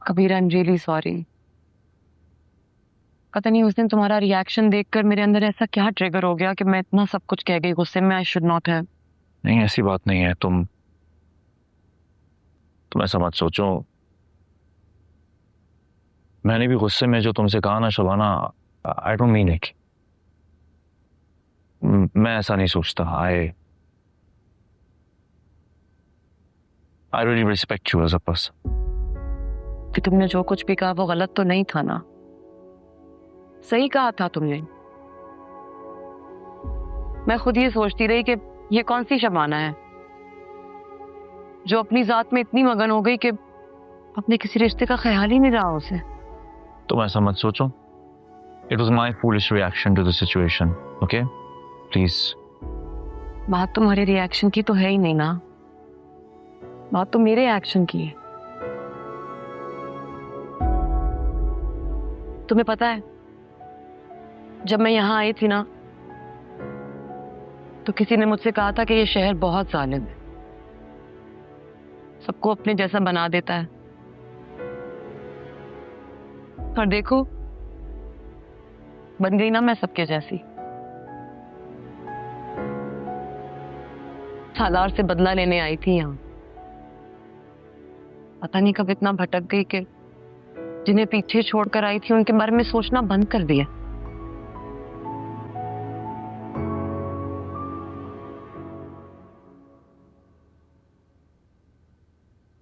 Kabir, I am really sorry. पता नहीं उस दिन तुम्हारा रिएक्शन देखकर मेरे अंदर ऐसा क्या ट्रिगर हो गया कि मैं इतना सब कुछ कह गई गुस्से में। I should not have. नहीं, ऐसी बात नहीं है। तुम ऐसा मत सोचो। मैंने भी गुस्से में जो तुमसे कहा ना Shabana, I don't mean it. मैं ऐसा नहीं सोचता। I I really respect you as a person. कि तुमने जो कुछ भी कहा वो गलत तो नहीं था ना? सही कहा था तुमने। मैं खुद ये सोचती रही कि ये कौन सी शबाना है जो अपनी जात में इतनी मगन हो गई कि अपने किसी रिश्ते का ख्याल ही नहीं रहा उसे। तुम ऐसा मत सोचो। It was my foolish reaction to the situation. Okay, please. बात तुम्हारे रिएक्शन की तो है ही नहीं ना, बात तो मेरे एक्शन की है। तुम्हें पता है, जब मैं यहाँ आई थी ना तो किसी ने मुझसे कहा था कि ये शहर बहुत जालिम है, सबको अपने जैसा बना देता है। और देखो, बन गई ना मैं सबके जैसी। सालार से बदला लेने आई थी यहाँ। पता नहीं कब इतना भटक गई कि जिन्हें पीछे छोड़कर आई थी उनके बारे में सोचना बंद कर दिया।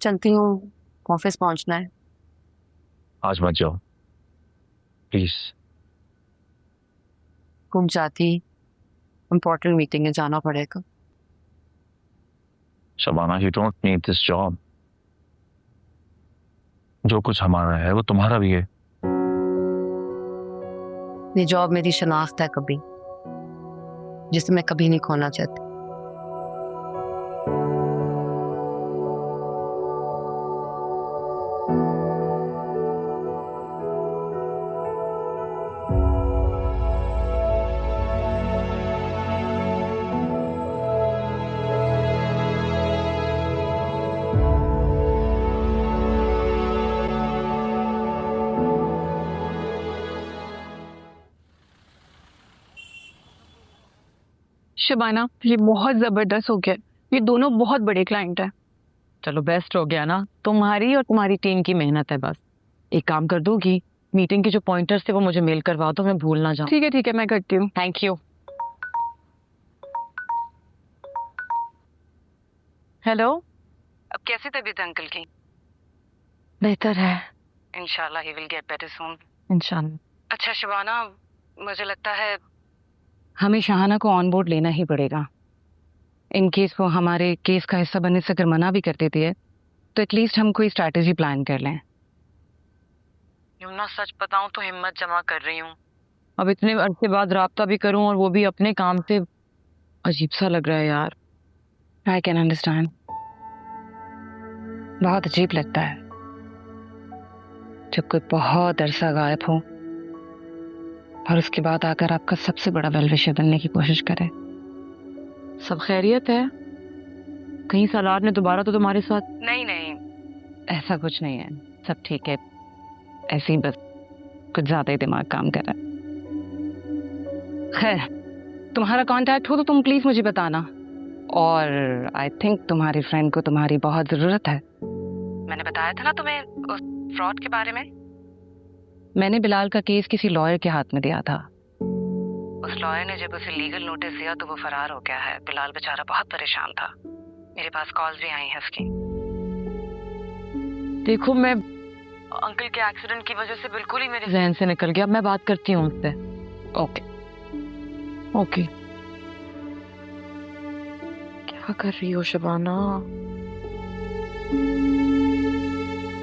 चलती हूँ, ऑफिस पहुंचना है। आज मत जाओ प्लीज। रुक जाती, इम्पोर्टेंट मीटिंग है, जाना पड़ेगा। Shabana, you don't need this job. जो कुछ हमारा है वो तुम्हारा भी है। ये जॉब मेरी शनाख्त है कभी, जिसे मैं कभी नहीं खोना चाहती। शबाना, ये बहुत जबरदस्त हो गया। ये दोनों बहुत बड़े क्लाइंट हैं। चलो बेस्ट हो गया ना, तुम्हारी और तुम्हारी टीम की मेहनत है बस। एक काम कर दोगी, मीटिंग के जो पॉइंटर्स थे वो मुझे मेल करवा दो, मैं भूल ना जाऊं। ठीक है, मैं करती हूँ। Thank you. हेलो। अब कैसी तबीयत है अंकल की? बेहतर है। इंशाल्लाह ही विल गेट बेटर सून। इंशाल्लाह। अच्छा शबाना, मुझे लगता है हमें शाहाना को ऑन बोर्ड लेना ही पड़ेगा। इन केस वो हमारे केस का हिस्सा बनने से अगर मना भी कर देती है तो एटलीस्ट हम कोई स्ट्रैटेजी प्लान कर लें। यमुना, सच बताऊं तो हिम्मत जमा कर रही हूँ। अब इतने अरसे बाद राब्ता भी करूं और वो भी अपने काम से। अजीब सा लग रहा है यार। I can understand. बहुत अजीब लगता है जब कोई बहुत अरसा गायब हो और उसके बाद आकर आपका सबसे बड़ा वेल विशर बनने की कोशिश करे। सब खैरियत है? कहीं सालार ने दोबारा तो तुम्हारे साथ? नहीं नहीं, ऐसा कुछ नहीं है, सब ठीक है। ऐसे ही बस कुछ ज्यादा ही दिमाग काम कर रहा है। खैर, तुम्हारा कांटेक्ट हो तो तुम प्लीज मुझे बताना। और आई थिंक तुम्हारी फ्रेंड को तुम्हारी बहुत जरूरत है। मैंने बताया था ना तुम्हें उस फ्रॉड के बारे में। मैंने बिलाल का केस किसी लॉयर के हाथ में दिया था। उस लॉयर ने जब उसे लीगल नोटिस दिया तो वो फरार हो गया है। बिलाल बेचारा बहुत परेशान था। मेरे पास कॉल्स भी आई हैं उसकी। देखो, मैं अंकल के एक्सीडेंट की वजह से बिल्कुल ही मेरे जहन से निकल गया। मैं बात करती हूँ उससे। Okay okay. क्या कर रही हो शबाना?